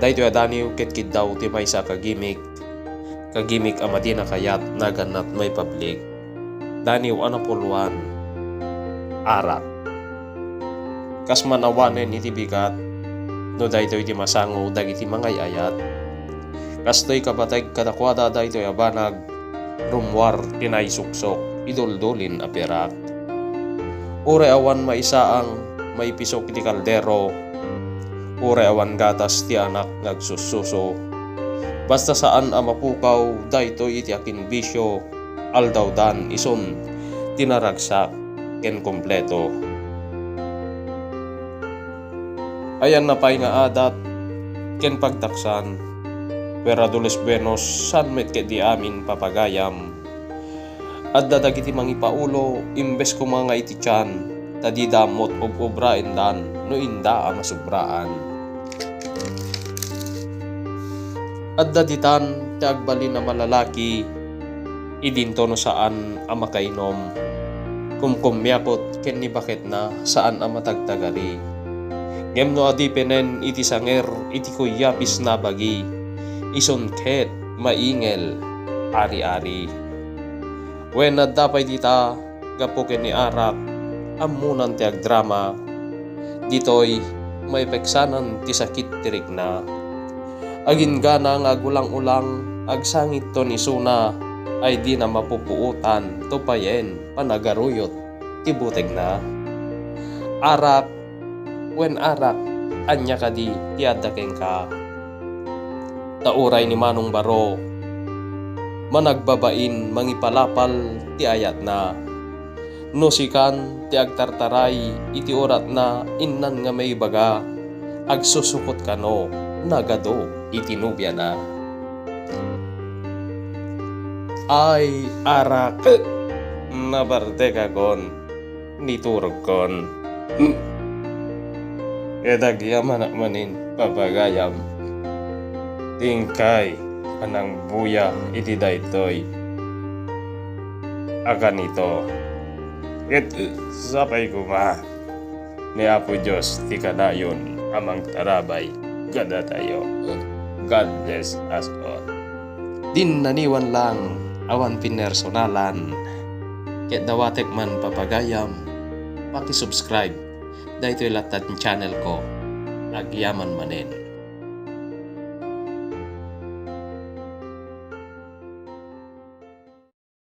Daytoy adaniw ket daw ti maysa kagimik amadi na kayat naganat may public. Daniw anapuluan arak. Kas manawanen iti bigat no daytoy ti masango dagiti mangay ayat. Kastoy kabatag kadakwada daytoy abanag rumwar tinay suksok iduldulin a perak. Ure awan maisaang may pisok iti kaldero, ure awan gatas ti anak nagsususo. Basta saan a mapukaw daytoy iti akin bisyo, aldawdan ison tinaragsak ken kompleto. Ayan na pay nga adat ken pagtaksan, pera dules buenos san met ket di amin papagayam. Adda dagiti mangipaulo imbes ko mga iti tiyan, tadi damot obra endan no inda a masubraan. Adda ditan ti agbalin na malalaki idinto no saan a makainom. Kumkumyakot ken ni bakit na saan a matagtagari. Ngem no adipenen iti sanger iti kuyapis na bagi, ison ket maingel ari-ari. Wen naddapay dita gapo ken ni arak ammunan ti agdrama, ditoy may peksanan ti sakit tirik na. Agin gana nga agulang-ulang agsangit to ni suna ay di na mapupuutan to payen panagaruyot ti buteg na. Arak wen arak anya kadi ti adda ken ka. Tauray ni Manong Baro managbabain mangipalapal ti ayat na. No sikan ti agtartaray iti orat na innan nga may baga, agsusukot kano nagado iti nubya na. Ay arak nabarte ka kon niturog kon. Edagyaman manin papagayam tingkay anang buya iti daytoy akan ito. Ket sapay kuma ni Apo Diyos ti kadayon amang tarabay kada tayo. God bless us all. Din naniwan lang awan pinersonalan, ket dawatek man papagayam paki-subscribe daytoy latad channel ko agyaman manen.